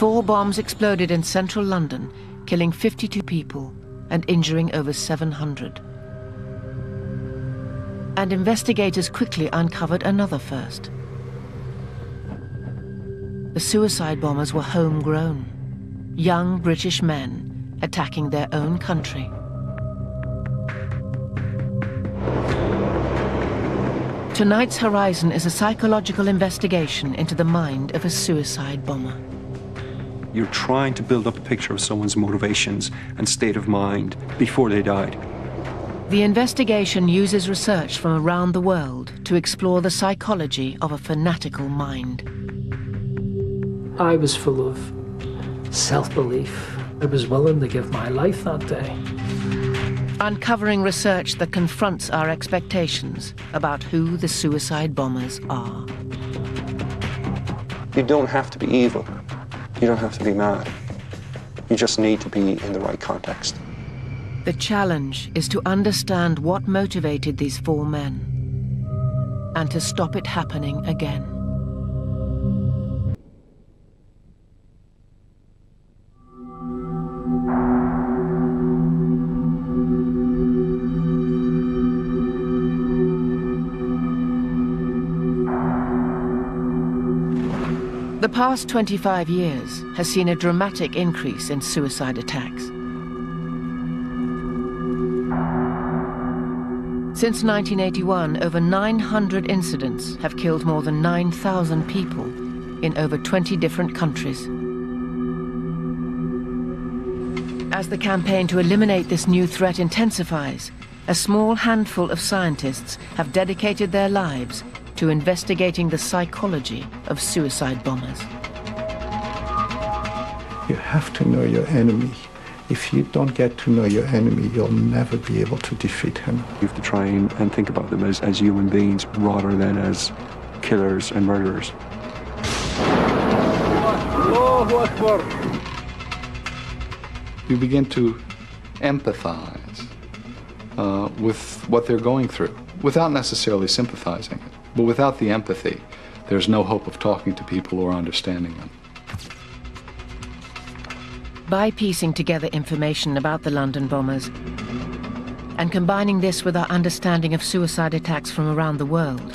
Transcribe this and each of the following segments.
4 bombs exploded in central London, killing 52 people and injuring over 700. And investigators quickly uncovered another first. The suicide bombers were homegrown, young British men attacking their own country. Tonight's Horizon is a psychological investigation into the mind of a suicide bomber. You're trying to build up a picture of someone's motivations and state of mind before they died. The investigation uses research from around the world to explore the psychology of a fanatical mind. I was full of self-belief. I was willing to give my life that day. Uncovering research that confronts our expectations about who the suicide bombers are. You don't have to be evil. You don't have to be mad. You just need to be in the right context. The challenge is to understand what motivated these 4 men and to stop it happening again. The past 25 years has seen a dramatic increase in suicide attacks. Since 1981, over 900 incidents have killed more than 9,000 people in over 20 different countries. As the campaign to eliminate this new threat intensifies, a small handful of scientists have dedicated their lives to investigating the psychology of suicide bombers. You have to know your enemy. If you don't get to know your enemy, you'll never be able to defeat him. You have to try and think about them as human beings rather than as killers and murderers. You begin to empathize with what they're going through, without necessarily sympathizing. But without the empathy, there's no hope of talking to people or understanding them. By piecing together information about the London bombers and combining this with our understanding of suicide attacks from around the world,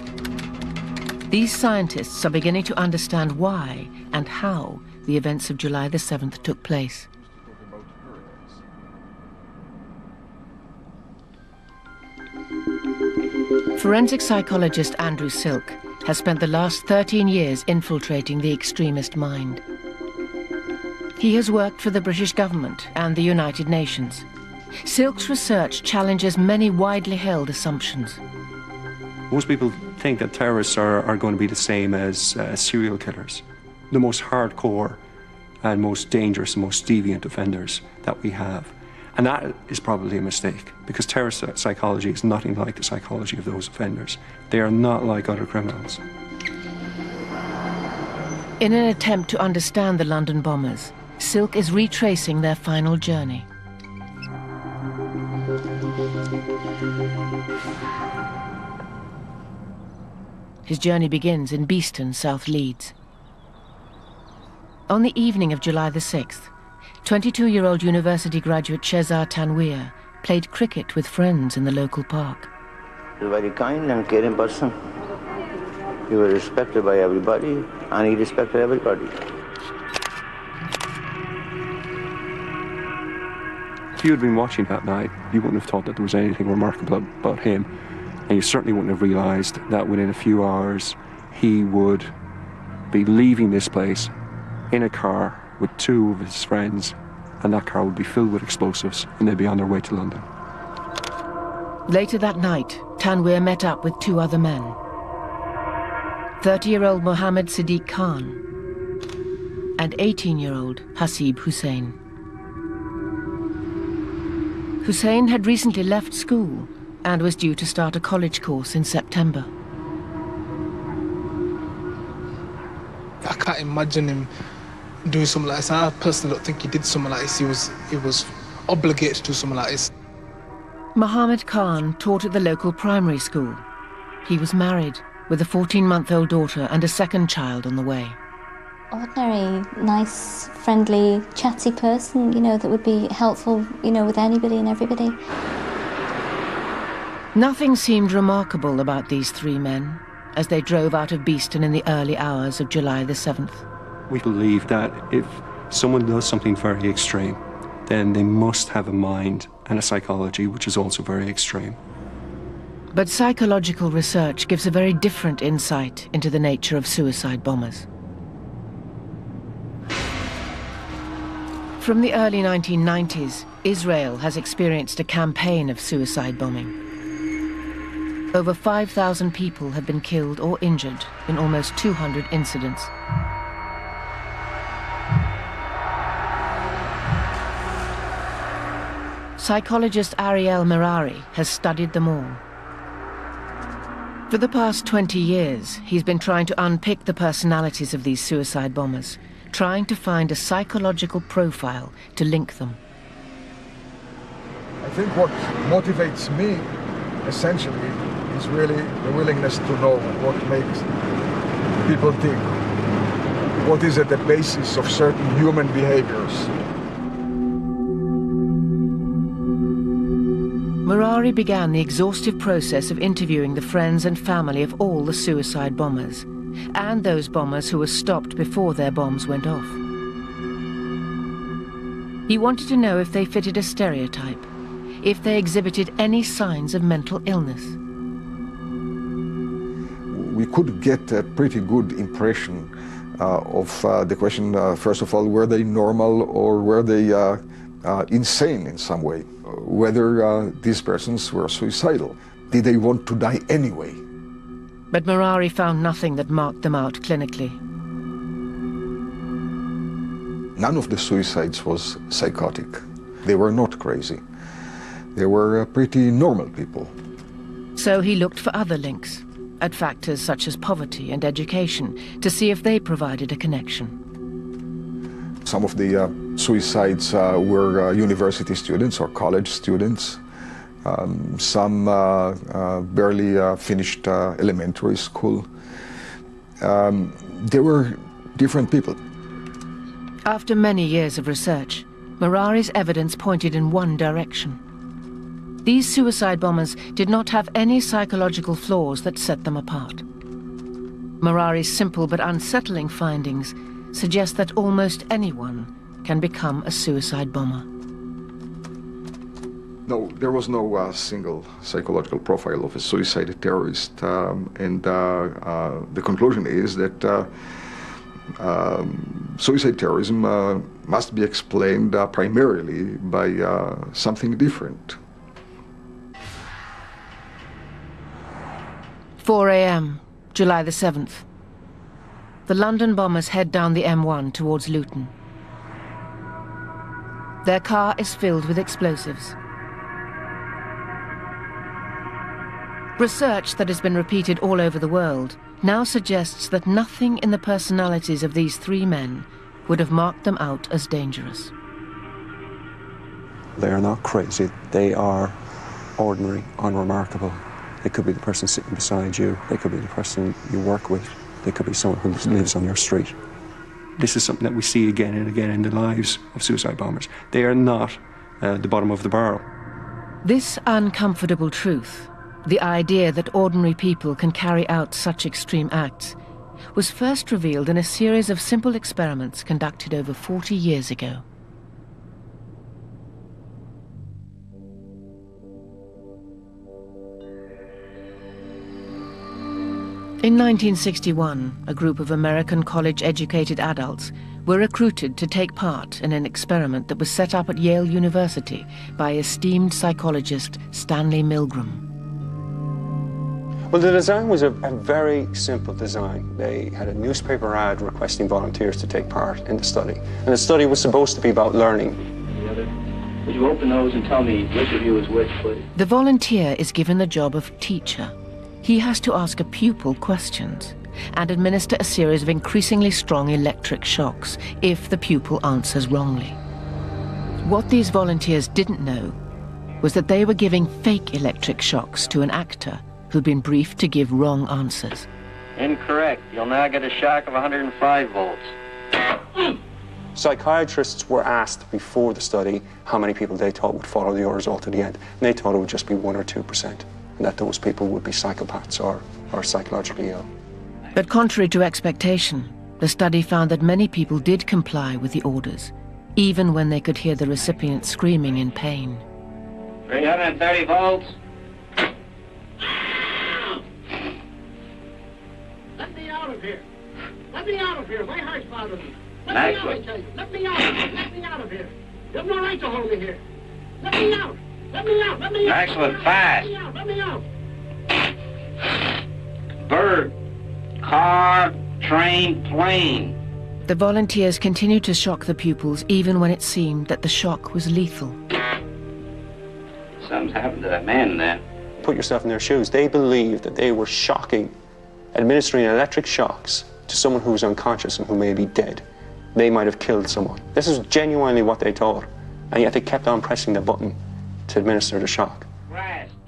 these scientists are beginning to understand why and how the events of July the 7th took place. Forensic psychologist Andrew Silk has spent the last 13 years infiltrating the extremist mind. He has worked for the British government and the United Nations. Silk's research challenges many widely held assumptions. Most people think that terrorists are going to be the same as serial killers, the most hardcore and most dangerous and most deviant offenders that we have. And that is probably a mistake, because terrorist psychology is nothing like the psychology of those offenders. They are not like other criminals. In an attempt to understand the London bombers, Silk is retracing their final journey. His journey begins in Beeston, South Leeds. On the evening of July the 6th, 22-year-old university graduate Shehzad Tanweer played cricket with friends in the local park. He was a very kind and caring person. He was respected by everybody, and he respected everybody. If you had been watching that night, you wouldn't have thought that there was anything remarkable about him, and you certainly wouldn't have realised that within a few hours he would be leaving this place in a car with 2 of his friends, and that car would be filled with explosives and they'd be on their way to London. Later that night, Tanweer met up with 2 other men. 30-year-old Mohammed Siddiq Khan and 18-year-old Hasib Hussain. Hussain had recently left school and was due to start a college course in September. I can't imagine him doing something like this. I personally don't think he did something like this. He was obligated to do something like this. Mohammed Khan taught at the local primary school. He was married with a 14-month-old daughter and a second child on the way. ordinary, nice, friendly, chatty person, you know, that would be helpful, you know, with anybody and everybody. Nothing seemed remarkable about these three men as they drove out of Beeston in the early hours of July the 7th. We believe that if someone does something very extreme, then they must have a mind and a psychology which is also very extreme. But psychological research gives a very different insight into the nature of suicide bombers. From the early 1990s, Israel has experienced a campaign of suicide bombing. Over 5,000 people have been killed or injured in almost 200 incidents. Psychologist Ariel Merari has studied them all. For the past 20 years, he's been trying to unpick the personalities of these suicide bombers, trying to find a psychological profile to link them. I think what motivates me, essentially, is really the willingness to know what makes people tick. What is at the basis of certain human behaviors. Merari began the exhaustive process of interviewing the friends and family of all the suicide bombers, and those bombers who were stopped before their bombs went off. He wanted to know if they fitted a stereotype, if they exhibited any signs of mental illness. We could get a pretty good impression of the question, first of all, were they normal or were they insane in some way? Whether these persons were suicidal. Did they want to die anyway? But Merari found nothing that marked them out clinically. None of the suicides was psychotic. They were not crazy. They were pretty normal people. So he looked for other links, at factors such as poverty and education, to see if they provided a connection. Some of the suicides were university students or college students. Some barely finished elementary school. They were different people. After many years of research, Merari's evidence pointed in one direction. These suicide bombers did not have any psychological flaws that set them apart. Merari's simple but unsettling findings suggest that almost anyone can become a suicide bomber. No, there was no single psychological profile of a suicide terrorist, and the conclusion is that suicide terrorism must be explained primarily by something different. 4 a.m., July the 7th. The London bombers head down the M1 towards Luton. Their car is filled with explosives. Research that has been repeated all over the world now suggests that nothing in the personalities of these three men would have marked them out as dangerous. They are not crazy. They are ordinary, unremarkable. They could be the person sitting beside you. They could be the person you work with. They could be someone who lives on your street. This is something that we see again and again in the lives of suicide bombers. They are not the bottom of the barrel. This uncomfortable truth, the idea that ordinary people can carry out such extreme acts, was first revealed in a series of simple experiments conducted over 40 years ago. In 1961, a group of American college-educated adults were recruited to take part in an experiment that was set up at Yale University by esteemed psychologist Stanley Milgram. Well, the design was a very simple design. They had a newspaper ad requesting volunteers to take part in the study. And the study was supposed to be about learning. Would you open those and tell me which of you is which, please? The volunteer is given the job of teacher. He has to ask a pupil questions and administer a series of increasingly strong electric shocks if the pupil answers wrongly. What these volunteers didn't know was that they were giving fake electric shocks to an actor who'd been briefed to give wrong answers. Incorrect. You'll now get a shock of 105 volts. Psychiatrists were asked before the study how many people they thought would follow the orders all to the end, and they thought it would just be 1 or 2%, and that those people would be psychopaths or psychologically ill. But contrary to expectation, the study found that many people did comply with the orders, even when they could hear the recipients screaming in pain. 330 volts. Let me out of here. Let me out of here. My heart's bothering me. Let me out, I tell you. Let me out. Let me out of here. You have no right to hold me here. Let me out. Let me out. Let me out. Excellent. Fast. Let me out. Bird. Car. Train. Plane. The volunteers continued to shock the pupils even when it seemed that the shock was lethal. Something's happened to that man there. Put yourself in their shoes. They believed that they were administering electric shocks to someone who was unconscious and who may be dead. They might have killed someone. This is genuinely what they thought, and yet they kept on pressing the button to administer the shock.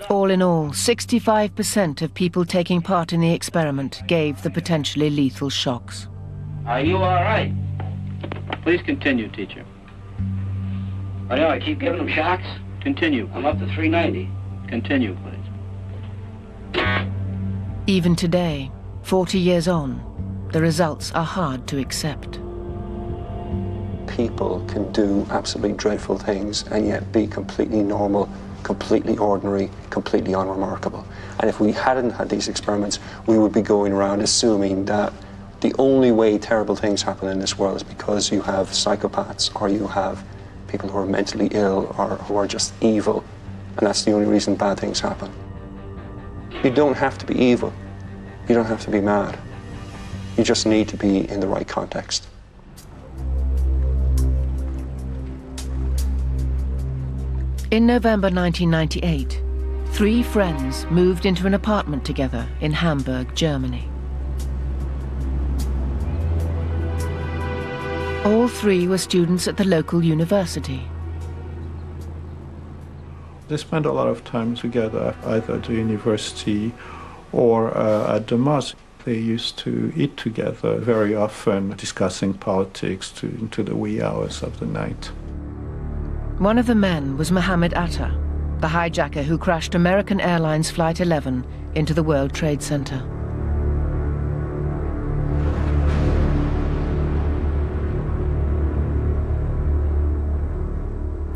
All in all, 65% of people taking part in the experiment gave the potentially lethal shocks. Are you all right? Please continue, teacher. Oh, no, I keep giving them shocks? Continue. I'm up to 390. Continue, please. Even today, 40 years on, the results are hard to accept. People can do absolutely dreadful things and yet be completely normal, completely ordinary, completely unremarkable. And if we hadn't had these experiments, we would be going around assuming that the only way terrible things happen in this world is because you have psychopaths or you have people who are mentally ill or who are just evil, and that's the only reason bad things happen. You don't have to be evil. You don't have to be mad. You just need to be in the right context. In November 1998, 3 friends moved into an apartment together in Hamburg, Germany. All 3 were students at the local university. They spent a lot of time together, either at the university or at the mosque. They used to eat together very often, discussing politics into the wee hours of the night. One of the men was Mohammed Atta, the hijacker who crashed American Airlines Flight 11 into the World Trade Center.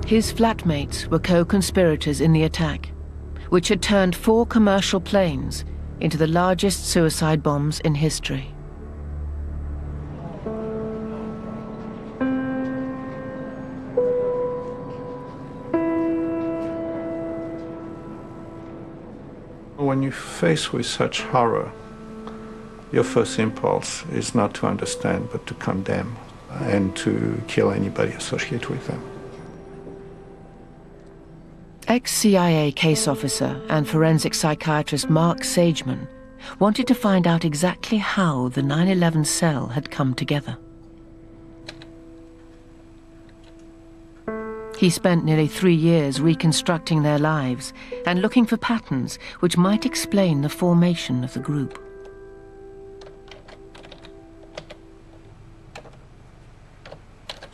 His flatmates were co-conspirators in the attack, which had turned 4 commercial planes into the largest suicide bombs in history. When you're faced with such horror, your first impulse is not to understand, but to condemn and to kill anybody associated with them. Ex-CIA case officer and forensic psychiatrist Mark Sageman wanted to find out exactly how the 9/11 cell had come together. He spent nearly 3 years reconstructing their lives and looking for patterns which might explain the formation of the group.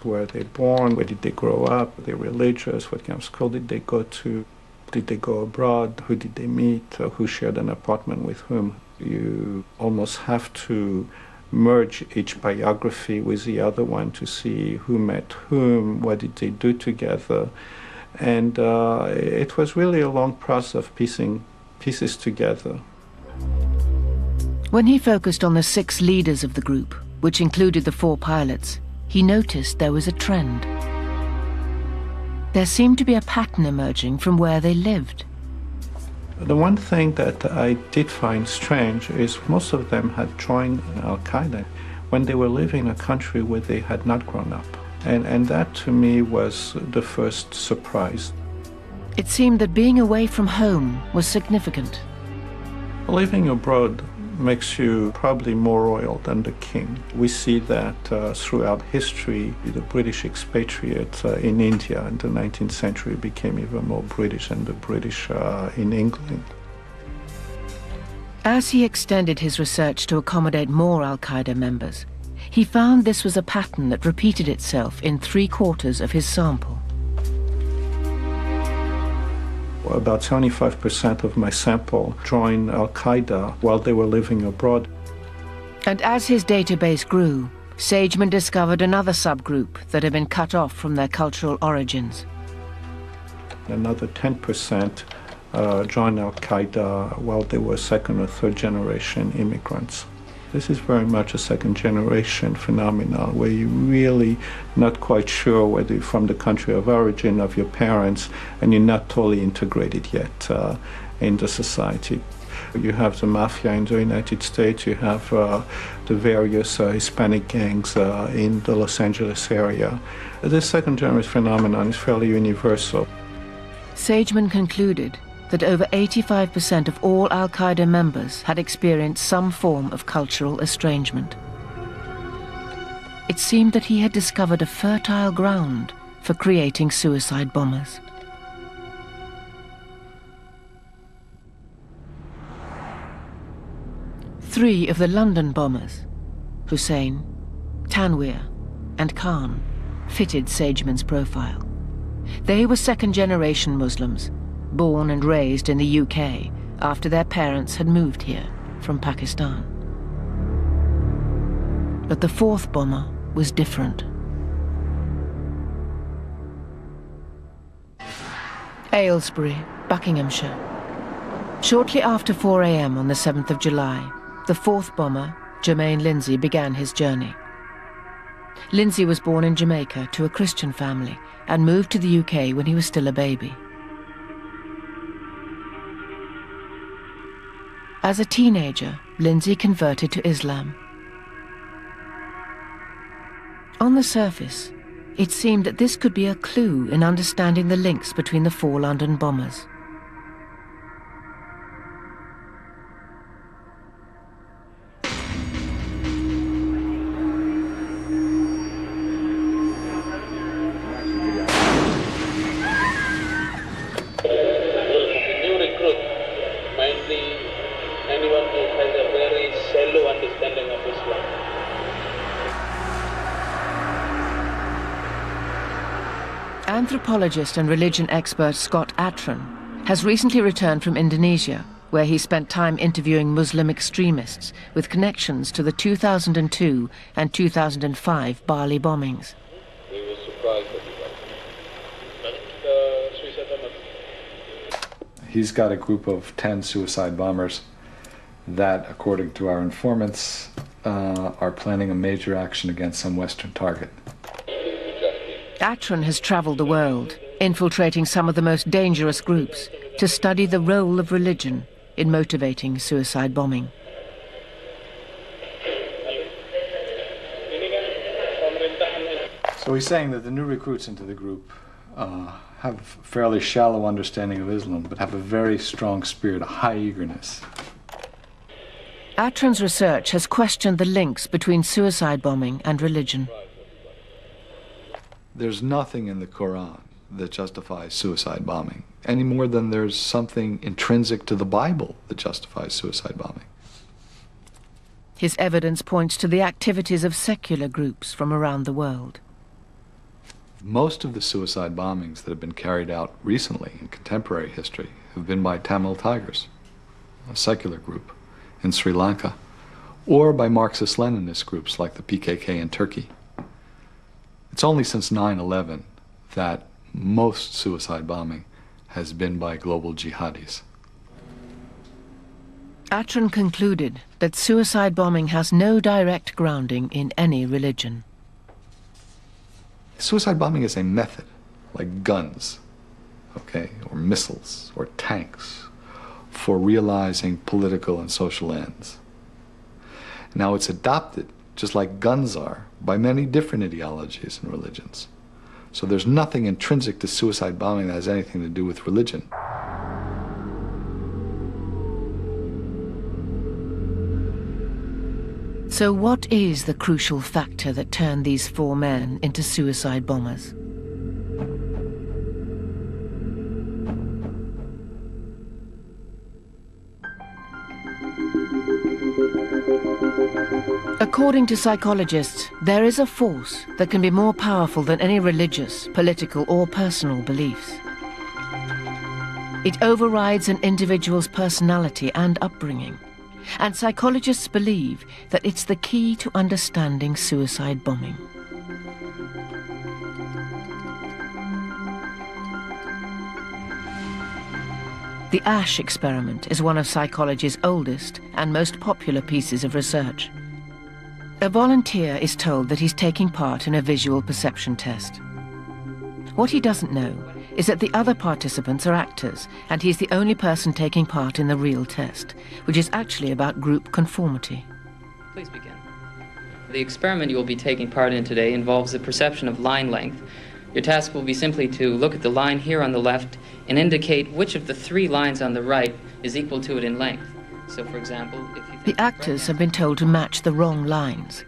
Where they born? Where did they grow up? Were they religious? What kind of school did they go to? Did they go abroad? Who did they meet? Who shared an apartment with whom? You almost have to merge each biography with the other one to see who met whom, what did they do together. And it was really a long process of piecing pieces together. When he focused on the 6 leaders of the group, which included the 4 pilots, he noticed there was a trend. There seemed to be a pattern emerging from where they lived. The one thing that I did find strange is most of them had joined Al-Qaeda when they were living in a country where they had not grown up. And that to me was the first surprise. It seemed that being away from home was significant. Living abroad makes you probably more royal than the king. We see that throughout history. The British expatriates in India in the 19th century became even more British than the British in England. As he extended his research to accommodate more Al-Qaeda members, He found this was a pattern that repeated itself in 3/4 of his sample. About 75% of my sample joined Al-Qaeda while they were living abroad. And as his database grew, Sageman discovered another subgroup that had been cut off from their cultural origins. Another 10% joined Al-Qaeda while they were second or third generation immigrants. This is very much a second generation phenomenon where you're really not quite sure whether you're from the country of origin of your parents and you're not totally integrated yet in the society. You have the mafia in the United States, you have the various Hispanic gangs in the Los Angeles area. This second generation phenomenon is fairly universal. Sageman concluded that over 85% of all Al-Qaeda members had experienced some form of cultural estrangement. It seemed that he had discovered a fertile ground for creating suicide bombers. Three of the London bombers, Hussein, Tanweer, and Khan, fitted Sageman's profile. They were second-generation Muslims, born and raised in the UK after their parents had moved here from Pakistan. But the fourth bomber was different. Aylesbury, Buckinghamshire. Shortly after 4 a.m. on the 7th of July, the fourth bomber, Jermaine Lindsay, began his journey. Lindsay was born in Jamaica to a Christian family and moved to the UK when he was still a baby. As a teenager, Lindsay converted to Islam. On the surface, it seemed that this could be a clue in understanding the links between the four London bombers. Anthropologist and religion expert Scott Atran has recently returned from Indonesia, where he spent time interviewing Muslim extremists with connections to the 2002 and 2005 Bali bombings. We were surprised that he's got a group of 10 suicide bombers that, according to our informants, are planning a major action against some Western target. Atran has travelled the world, infiltrating some of the most dangerous groups to study the role of religion in motivating suicide bombing. So he's saying that the new recruits into the group have a fairly shallow understanding of Islam, but have a very strong spirit, a high eagerness. Atran's research has questioned the links between suicide bombing and religion. There's nothing in the Quran that justifies suicide bombing, any more than there's something intrinsic to the Bible that justifies suicide bombing. His evidence points to the activities of secular groups from around the world. Most of the suicide bombings that have been carried out recently in contemporary history have been by Tamil Tigers, a secular group in Sri Lanka, or by Marxist-Leninist groups like the PKK in Turkey. It's only since 9/11 that most suicide bombing has been by global jihadis. Atran concluded that suicide bombing has no direct grounding in any religion. Suicide bombing is a method, like guns, okay, or missiles, or tanks, for realizing political and social ends. Now it's adopted, just like guns are, by many different ideologies and religions. So there's nothing intrinsic to suicide bombing that has anything to do with religion. So what is the crucial factor that turned these four men into suicide bombers? According to psychologists, there is a force that can be more powerful than any religious, political, or personal beliefs. It overrides an individual's personality and upbringing, and psychologists believe that it's the key to understanding suicide bombing. The Asch experiment is one of psychology's oldest and most popular pieces of research. A volunteer is told that he's taking part in a visual perception test. What he doesn't know is that the other participants are actors, and he's the only person taking part in the real test, which is actually about group conformity. Please begin. The experiment you will be taking part in today involves the perception of line length. Your task will be simply to look at the line here on the left and indicate which of the 3 lines on the right is equal to it in length. So, for example, if you The actors have been told to match the wrong lines.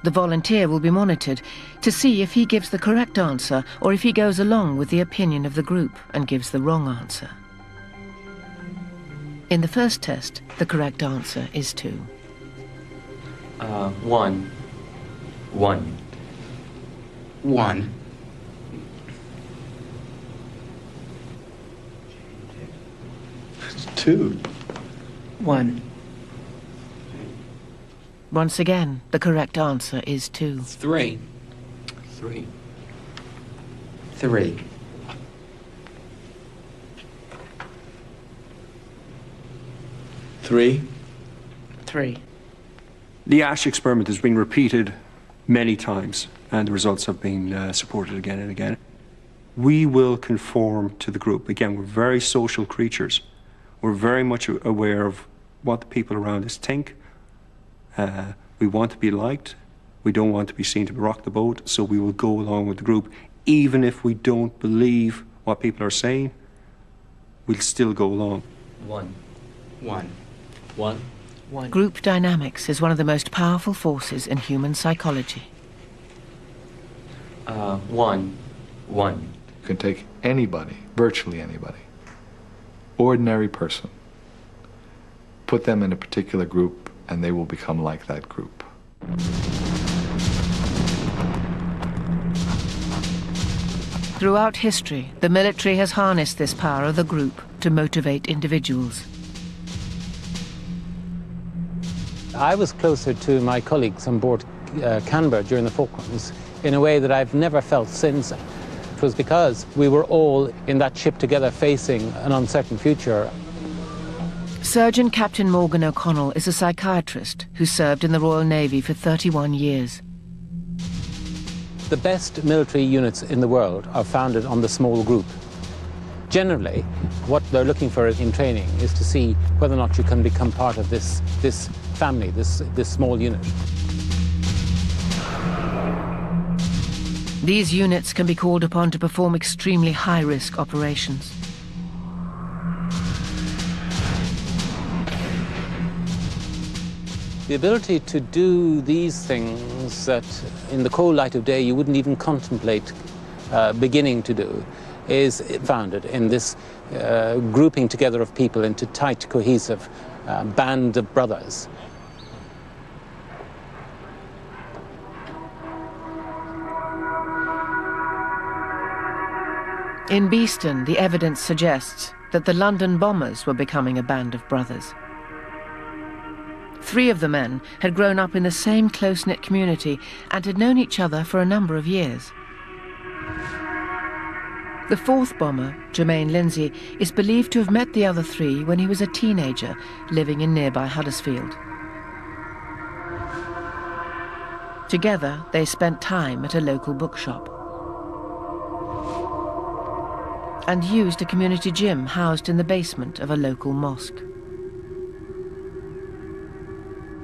The volunteer will be monitored to see if he gives the correct answer or if he goes along with the opinion of the group and gives the wrong answer. In the first test, the correct answer is 2. 1. 1. 1. 2. 1. Once again, the correct answer is 2. 3. 3. 3. 3. 3. The Asch experiment has been repeated many times, and the results have been supported again and again. We will conform to the group. Again, we're very social creatures. We're very much aware of what the people around us think. We want to be liked. We don't want to be seen to rock the boat, so we will go along with the group. Even if we don't believe what people are saying, we'll still go along. 1. 1. 1. 1. Group dynamics is one of the most powerful forces in human psychology. 1. 1. You can take anybody, virtually anybody, ordinary person, put them in a particular group, and they will become like that group. Throughout history, the military has harnessed this power of the group to motivate individuals. I was closer to my colleagues on board Canberra during the Falklands in a way that I've never felt since. It was because we were all in that ship together facing an uncertain future. Surgeon Captain Morgan O'Connell is a psychiatrist who served in the Royal Navy for 31 years. The best military units in the world are founded on the small group. Generally, what they're looking for in training is to see whether or not you can become part of this family, this small unit. These units can be called upon to perform extremely high-risk operations. The ability to do these things that in the cold light of day you wouldn't even contemplate beginning to do is founded in this grouping together of people into tight, cohesive band of brothers. In Beeston, the evidence suggests that the London bombers were becoming a band of brothers. 3 of the men had grown up in the same close-knit community and had known each other for a number of years. The 4th bomber, Jermaine Lindsay, is believed to have met the other 3 when he was a teenager living in nearby Huddersfield. Together, they spent time at a local bookshop and used a community gym housed in the basement of a local mosque.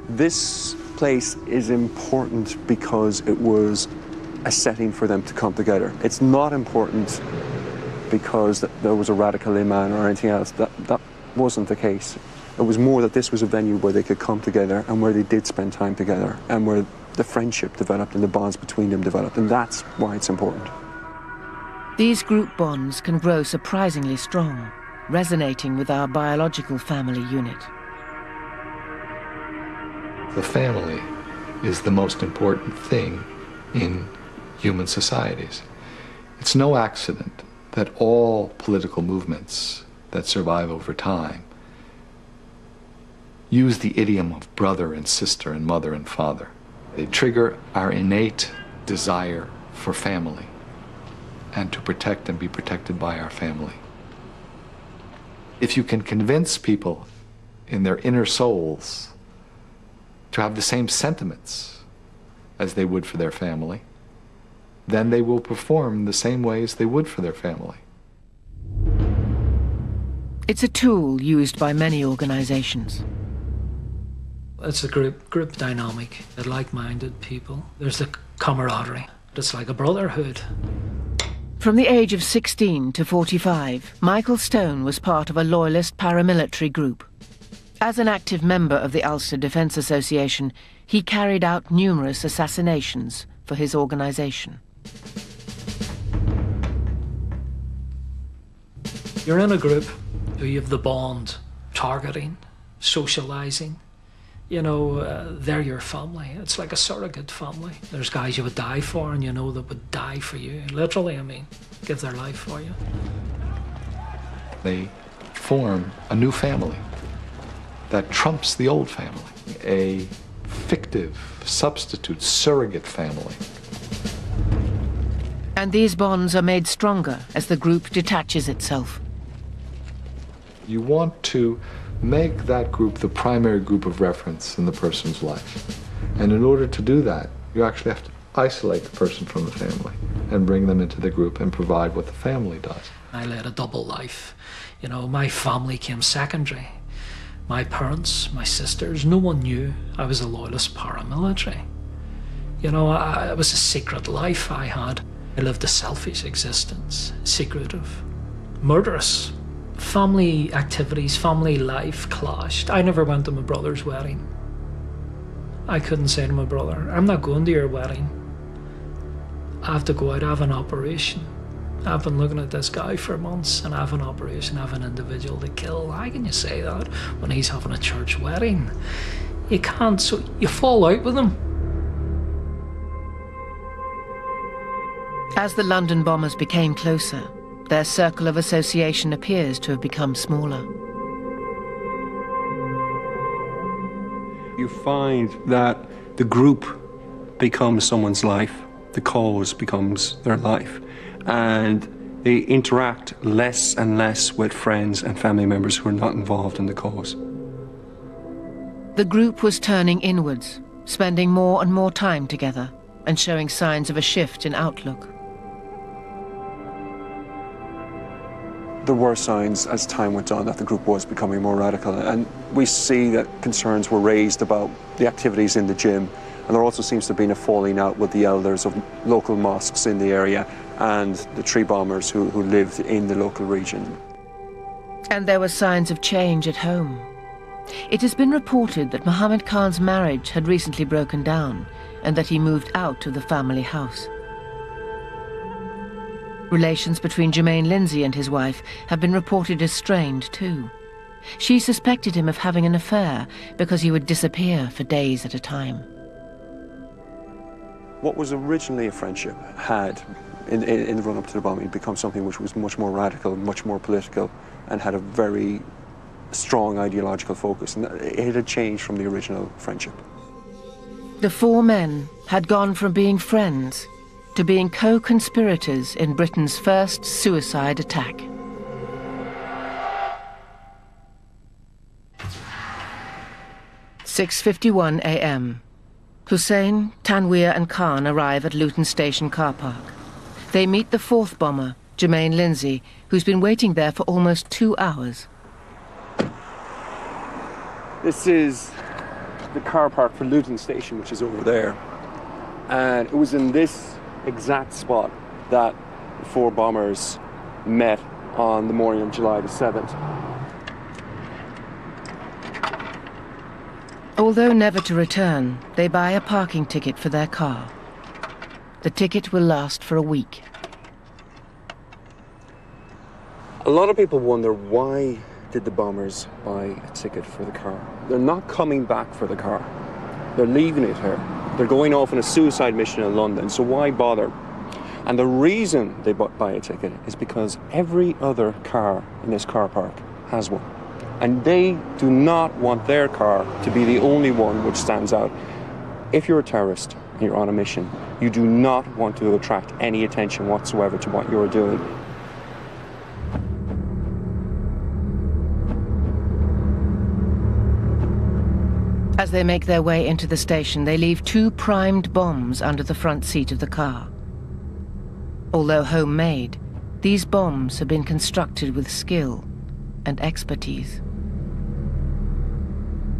This place is important because it was a setting for them to come together. It's not important because there was a radical imam or anything else. That wasn't the case. It was more that this was a venue where they could come together and where they did spend time together and where the friendship developed and the bonds between them developed, and that's why it's important. These group bonds can grow surprisingly strong, resonating with our biological family unit. The family is the most important thing in human societies. It's no accident that all political movements that survive over time use the idiom of brother and sister and mother and father. They trigger our innate desire for family and to protect and be protected by our family. If you can convince people in their inner souls to have the same sentiments as they would for their family, then they will perform the same way as they would for their family. It's a tool used by many organizations. It's a group dynamic, like-minded people. There's the camaraderie. It's like a brotherhood. From the age of 16 to 45, Michael Stone was part of a loyalist paramilitary group. As an active member of the Ulster Defence Association, he carried out numerous assassinations for his organization. You're in a group who you have the bond, targeting, socializing. You know, they're your family. It's like a surrogate family. There's guys you would die for, and you know that would die for you. Literally, I mean, give their life for you. They form a new family that trumps the old family, a fictive, substitute, surrogate family. And these bonds are made stronger as the group detaches itself. You want to make that group the primary group of reference in the person's life. And in order to do that, you actually have to isolate the person from the family and bring them into the group and provide what the family does. I led a double life. You know, my family came secondary. My parents, my sisters, no one knew I was a loyalist paramilitary. You know, it was a secret life I had. I lived a selfish existence, secretive, murderous. Family activities, family life clashed. I never went to my brother's wedding. I couldn't say to my brother, I'm not going to your wedding. I have to go out, I have an operation. I've been looking at this guy for months and I have an operation, I have an individual to kill. How can you say that when he's having a church wedding? You can't, so you fall out with him. As the London bombers became closer, their circle of association appears to have become smaller. You find that the group becomes someone's life, the cause becomes their life, and they interact less and less with friends and family members who are not involved in the cause. The group was turning inwards, spending more and more time together, and showing signs of a shift in outlook. There were signs as time went on that the group was becoming more radical, and we see that concerns were raised about the activities in the gym, and there also seems to have been a falling out with the elders of local mosques in the area and the tree bombers who lived in the local region. And there were signs of change at home. It has been reported that Mohammed Khan's marriage had recently broken down and that he moved out of the family house. Relations between Jermaine Lindsay and his wife have been reported as strained too. She suspected him of having an affair because he would disappear for days at a time. What was originally a friendship had, in the run-up to the bombing, become something which was much more radical, much more political, and had a very strong ideological focus. And it had changed from the original friendship. The four men had gone from being friends to being co-conspirators in Britain's first suicide attack. "6:51 a.m. Hussein, Tanweer and Khan arrive at Luton Station car park. They meet the fourth bomber, Jermaine Lindsay, who's been waiting there for almost 2 hours. This is the car park for Luton Station, which is over there. And it was in this exact spot that the four bombers met on the morning of July the 7th. Although never to return, they buy a parking ticket for their car. The ticket will last for a week. A lot of people wonder, why did the bombers buy a ticket for the car? They're not coming back for the car. They're leaving it here. They're going off on a suicide mission in London, so why bother? And the reason they buy a ticket is because every other car in this car park has one. And they do not want their car to be the only one which stands out. If you're a terrorist and you're on a mission, you do not want to attract any attention whatsoever to what you're doing. As they make their way into the station, they leave 2 primed bombs under the front seat of the car. Although homemade, these bombs have been constructed with skill and expertise.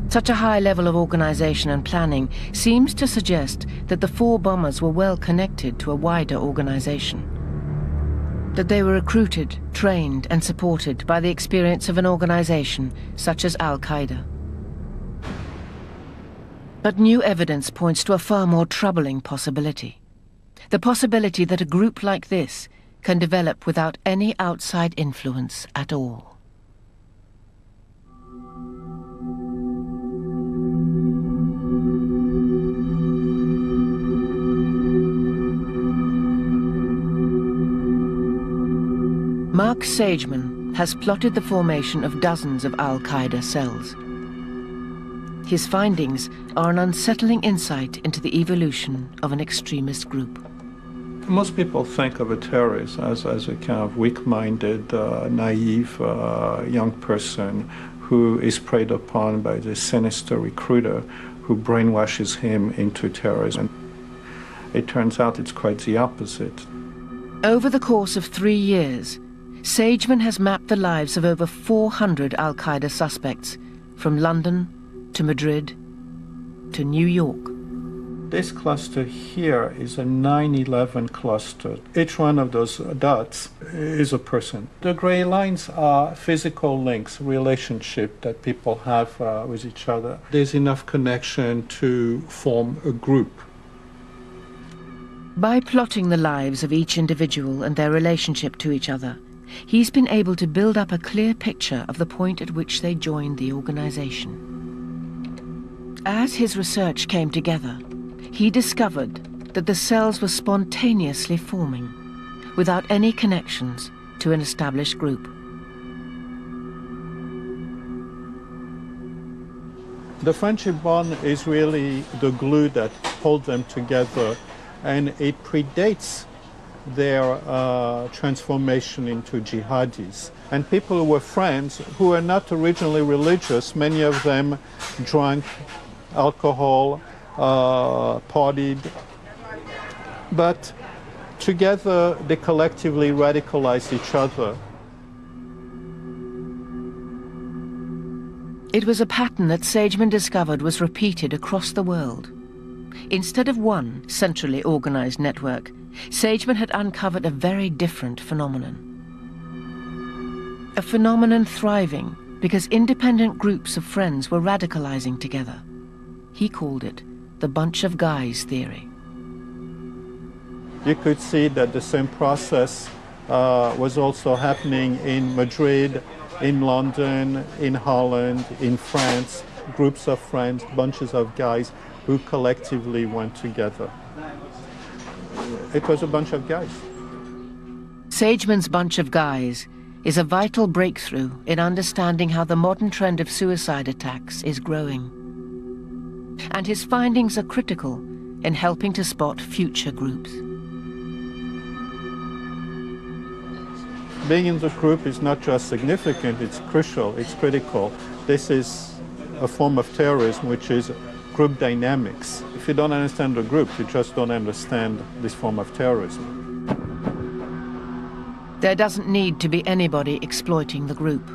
Such a high level of organization and planning seems to suggest that the 4 bombers were well connected to a wider organization. That they were recruited, trained, and supported by the experience of an organization such as Al-Qaeda. But new evidence points to a far more troubling possibility. The possibility that a group like this can develop without any outside influence at all. Mark Sageman has plotted the formation of dozens of Al-Qaeda cells. His findings are an unsettling insight into the evolution of an extremist group. Most people think of a terrorist as a kind of weak-minded, naive young person who is preyed upon by the sinister recruiter who brainwashes him into terrorism. It turns out it's quite the opposite. Over the course of 3 years, Sageman has mapped the lives of over 400 Al-Qaeda suspects, from London to Madrid to New York. This cluster here is a 9/11 cluster. Each one of those dots is a person. The gray lines are physical links, relationship that people have with each other. There's enough connection to form a group. By plotting the lives of each individual and their relationship to each other, he's been able to build up a clear picture of the point at which they joined the organization. As his research came together, he discovered that the cells were spontaneously forming, without any connections to an established group. The friendship bond is really the glue that holds them together, and it predates their transformation into jihadis. And people who were friends, who were not originally religious, many of them drank alcohol, partied, but together they collectively radicalized each other. It was a pattern that Sageman discovered was repeated across the world. Instead of one centrally organized network, Sageman had uncovered a very different phenomenon. A phenomenon thriving because independent groups of friends were radicalizing together. He called it the bunch of guys theory. You could see that the same process was also happening in Madrid, in London, in Holland, in France. Groups of friends, bunches of guys who collectively went together. It was a bunch of guys. Sageman's bunch of guys is a vital breakthrough in understanding how the modern trend of suicide attacks is growing. And his findings are critical in helping to spot future groups. Being in the group is not just significant, it's crucial, it's critical. This is a form of terrorism which is group dynamics. If you don't understand the group, you just don't understand this form of terrorism. There doesn't need to be anybody exploiting the group.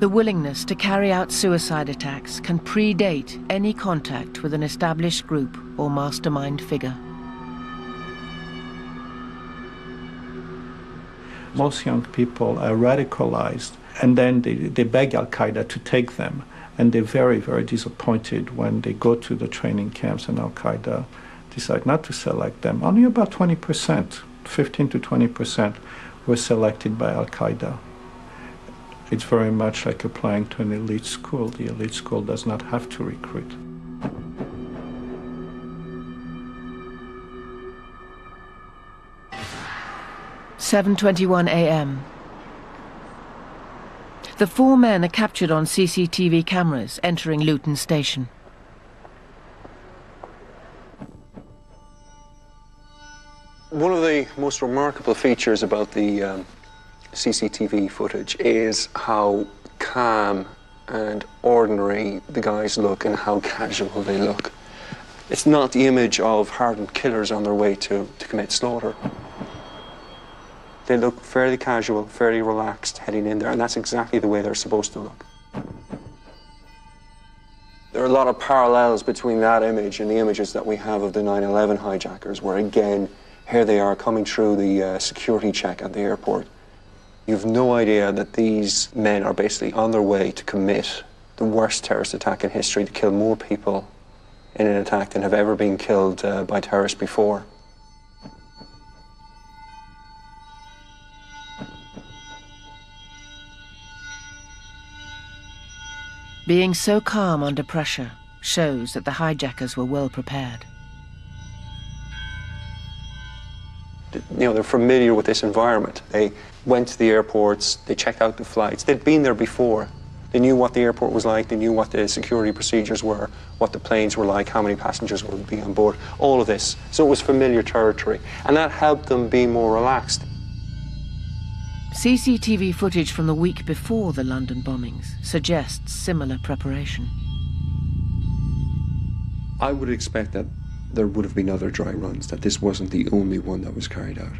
The willingness to carry out suicide attacks can predate any contact with an established group or mastermind figure. Most young people are radicalized, and then they beg Al-Qaeda to take them. And they're very, very disappointed when they go to the training camps and Al-Qaeda decide not to select them. Only about 20%, 15 to 20% were selected by Al-Qaeda. It's very much like applying to an elite school. The elite school does not have to recruit. 7:21 a.m. The 4 men are captured on CCTV cameras entering Luton Station. One of the most remarkable features about the CCTV footage is how calm and ordinary the guys look and how casual they look. It's not the image of hardened killers on their way to commit slaughter. They look fairly casual, fairly relaxed heading in there, and that's exactly the way they're supposed to look. There are a lot of parallels between that image and the images that we have of the 9/11 hijackers, where again, here they are coming through the security check at the airport. You've no idea that these men are basically on their way to commit the worst terrorist attack in history, to kill more people in an attack than have ever been killed by terrorists before. Being so calm under pressure shows that the hijackers were well prepared. You know, they're familiar with this environment. They went to the airports, they checked out the flights. They'd been there before. They knew what the airport was like, they knew what the security procedures were, what the planes were like, how many passengers would be on board, all of this. So it was familiar territory, and that helped them be more relaxed. CCTV footage from the week before the London bombings suggests similar preparation. I would expect that there would have been other dry runs, that this wasn't the only one that was carried out.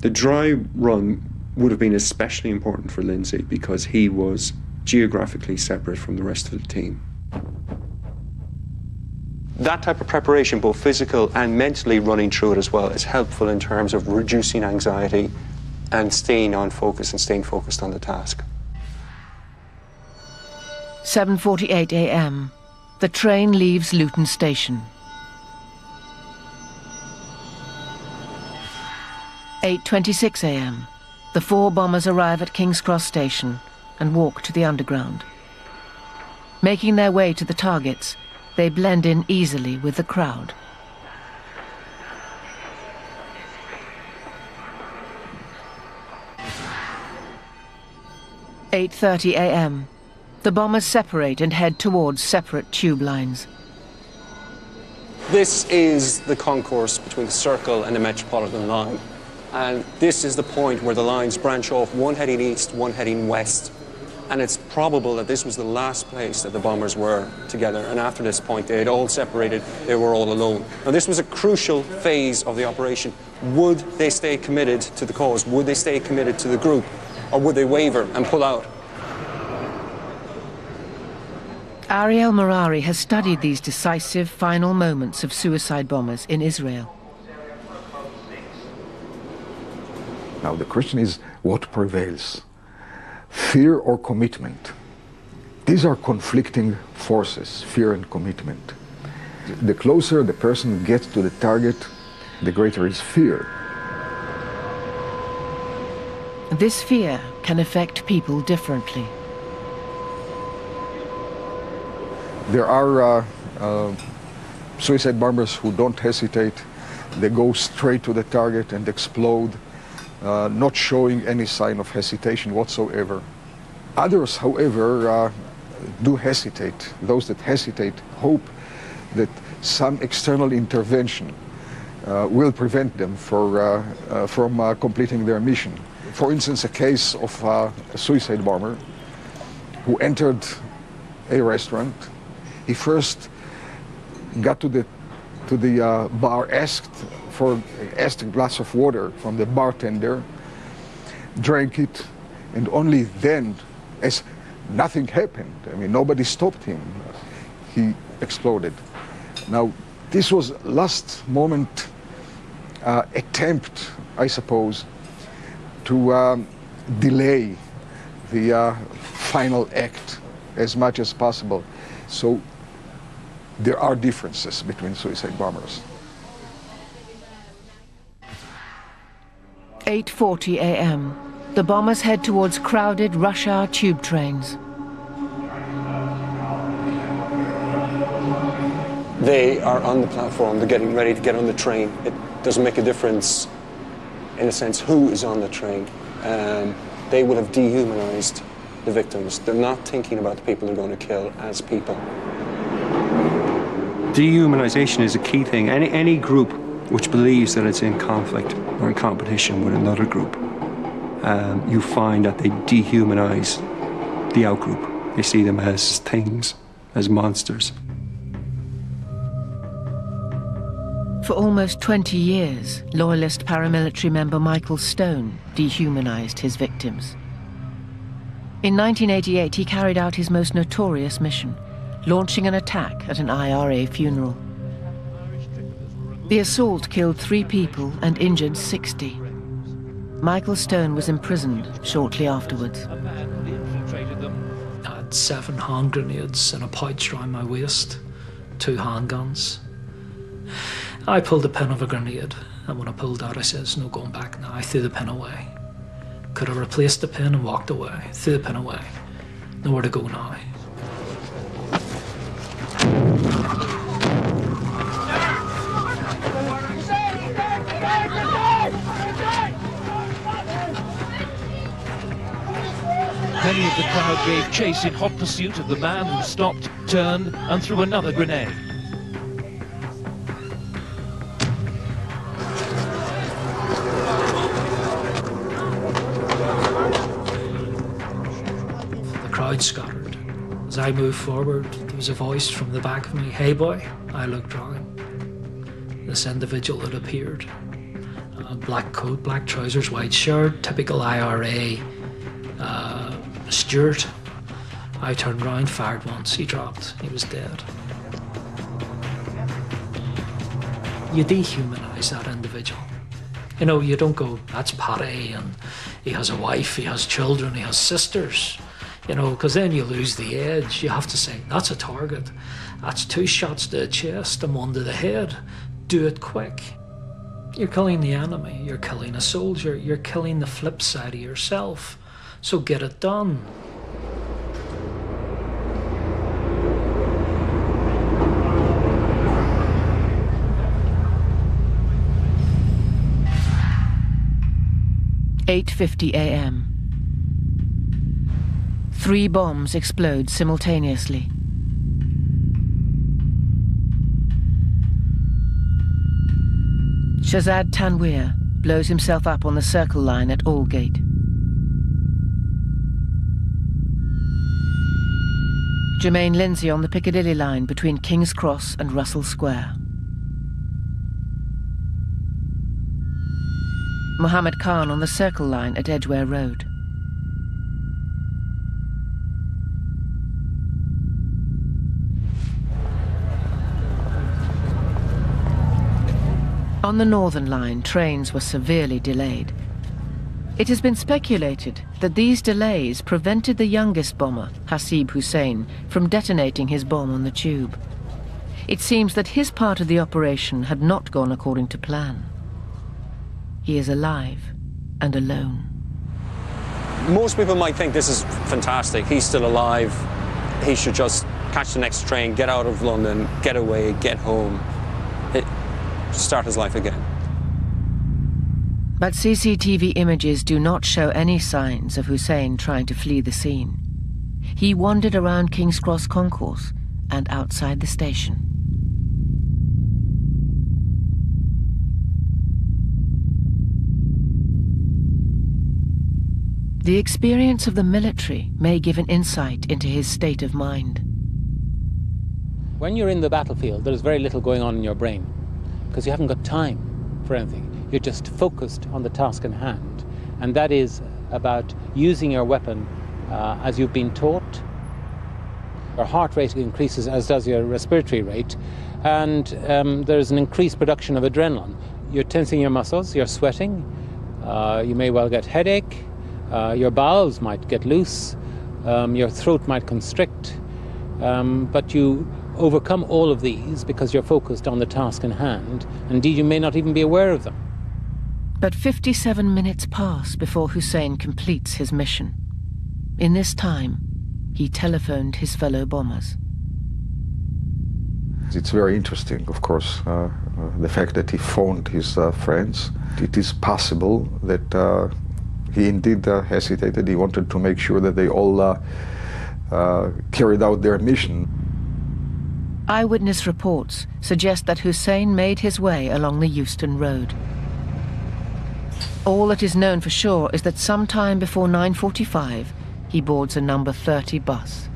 The dry run would have been especially important for Lindsay because he was geographically separate from the rest of the team. That type of preparation, both physical and mentally running through it as well, is helpful in terms of reducing anxiety and staying on focus and staying focused on the task. 7:48 a.m. The train leaves Luton Station. 8:26 a.m. The 4 bombers arrive at King's Cross Station and walk to the underground. Making their way to the targets, they blend in easily with the crowd. at 8:30 a.m. The bombers separate and head towards separate tube lines. This is the concourse between the Circle and the Metropolitan line. And this is the point where the lines branch off, one heading east, one heading west. And it's probable that this was the last place that the bombers were together. And after this point, they had all separated, they were all alone. Now, this was a crucial phase of the operation. Would they stay committed to the cause? Would they stay committed to the group? Or would they waver and pull out? Ariel Marari has studied these decisive final moments of suicide bombers in Israel. Now the question is, what prevails? Fear or commitment? These are conflicting forces, fear and commitment. The closer the person gets to the target, the greater his fear. This fear can affect people differently. There are suicide bombers who don't hesitate. They go straight to the target and explode, not showing any sign of hesitation whatsoever. Others, however, do hesitate. Those that hesitate hope that some external intervention will prevent them from completing their mission. For instance, a case of a suicide bomber who entered a restaurant. He first got to the bar, asked a glass of water from the bartender, drank it, and only then, as nothing happened, I mean, nobody stopped him, he exploded. Now, this was last moment attempt, I suppose, to delay the final act as much as possible. So there are differences between suicide bombers. 8:40 a.m. The bombers head towards crowded rush hour tube trains. They are on the platform, they're getting ready to get on the train. It doesn't make a difference in a sense, who is on the train. They would have dehumanized the victims. They're not thinking about the people they're going to kill as people. Dehumanization is a key thing. Any group which believes that it's in conflict or in competition with another group, you find that they dehumanize the outgroup. They see them as things, as monsters. For almost 20 years, Loyalist paramilitary member Michael Stone dehumanized his victims. In 1988, he carried out his most notorious mission, launching an attack at an IRA funeral. The assault killed 3 people and injured 60. Michael Stone was imprisoned shortly afterwards. I had 7 hand grenades in a pouch around my waist, 2 handguns. I pulled the pin of a grenade, and when I pulled out, I says, "No going back now." I threw the pin away. Could have replaced the pin and walked away. Threw the pin away. Nowhere to go now. Many of the crowd gave chase in hot pursuit of the man who stopped, turned, and threw another grenade. The crowd scattered. As I moved forward, there was a voice from the back of me, "Hey boy." I looked round. This individual had appeared. Black coat, black trousers, white shirt, typical IRA Stewart. I turned round, fired once, he dropped, he was dead. You dehumanise that individual. You know, you don't go, "That's Paddy, and he has a wife, he has children, he has sisters." You know, because then you lose the edge. You have to say, "That's a target. That's 2 shots to the chest and 1 to the head. Do it quick." You're killing the enemy, you're killing a soldier, you're killing the flip side of yourself. So get it done. "8:50 a.m. 3 bombs explode simultaneously. Shazad Tanweer blows himself up on the Circle Line at Aldgate. Jermaine Lindsay on the Piccadilly line between King's Cross and Russell Square. Mohammed Khan on the Circle line at Edgware Road. On the Northern Line, trains were severely delayed. It has been speculated that these delays prevented the youngest bomber, Hasib Hussein, from detonating his bomb on the tube. It seems that his part of the operation had not gone according to plan. He is alive and alone. Most people might think this is fantastic. He's still alive. He should just catch the next train, get out of London, get away, get home, start his life again. But CCTV images do not show any signs of Hussein trying to flee the scene. He wandered around King's Cross Concourse and outside the station. The experience of the military may give an insight into his state of mind. When you're in the battlefield, there's very little going on in your brain because you haven't got time for anything. You're just focused on the task in hand, and that is about using your weapon as you've been taught. Your heart rate increases, as does your respiratory rate, and there's an increased production of adrenaline. You're tensing your muscles, you're sweating, you may well get headache, your bowels might get loose, your throat might constrict, but you overcome all of these because you're focused on the task in hand. Indeed, you may not even be aware of them. But 57 minutes pass before Hussein completes his mission. In this time, he telephoned his fellow bombers. It's very interesting, of course, the fact that he phoned his friends. It is possible that he indeed hesitated. He wanted to make sure that they all carried out their mission. Eyewitness reports suggest that Hussein made his way along the Euston Road. All that is known for sure is that sometime before 9:45, he boards a number 30 bus.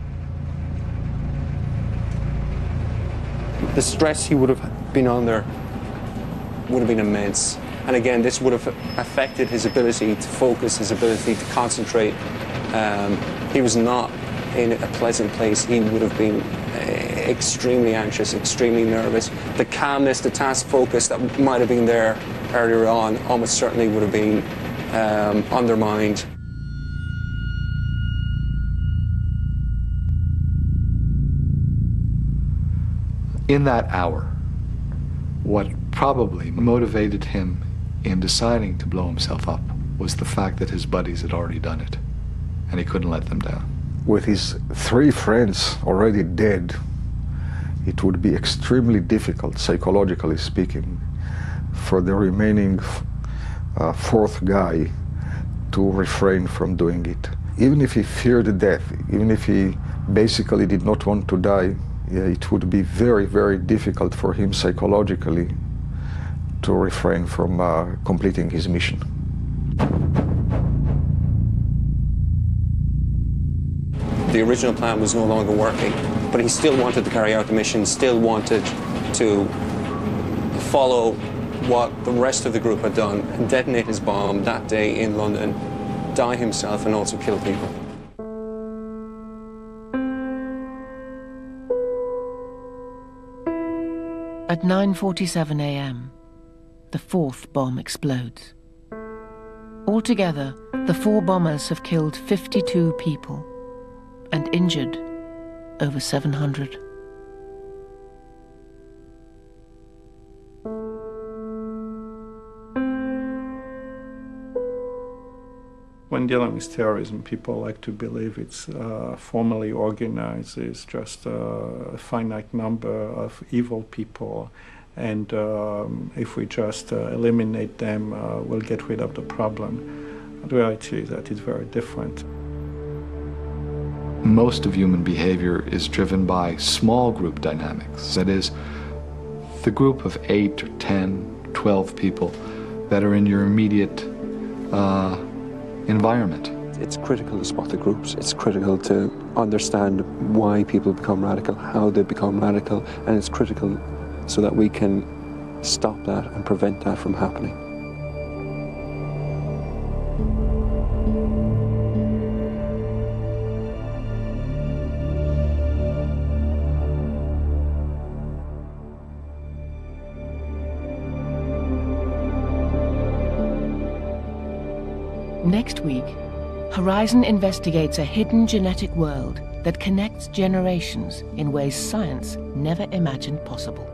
The stress he would have been under would have been immense. And again, this would have affected his ability to focus, his ability to concentrate. He was not in a pleasant place. He would have been extremely anxious, extremely nervous. The calmness, the task focus that might have been there earlier on almost certainly would have been undermined. In that hour, what probably motivated him in deciding to blow himself up was the fact that his buddies had already done it, and he couldn't let them down. With his 3 friends already dead, it would be extremely difficult, psychologically speaking, for the remaining 4th guy to refrain from doing it. Even if he feared death, even if he basically did not want to die, it would be very, very difficult for him psychologically to refrain from completing his mission. The original plan was no longer working, but he still wanted to carry out the mission, still wanted to follow what the rest of the group had done and detonate his bomb that day in London, die himself and also kill people. At 9:47 a.m., the 4th bomb explodes. Altogether, the 4 bombers have killed 52 people and injured over 700. When dealing with terrorism, people like to believe it's formally organized. It's just a finite number of evil people, and if we just eliminate them, we'll get rid of the problem. The reality is that it's very different. Most of human behavior is driven by small group dynamics. That is, the group of 8 or 10, 12 people that are in your immediate environment. It's critical to spot the groups. It's critical to understand why people become radical, how they become radical, and it's critical so that we can stop that and prevent that from happening. Next week, Horizon investigates a hidden genetic world that connects generations in ways science never imagined possible.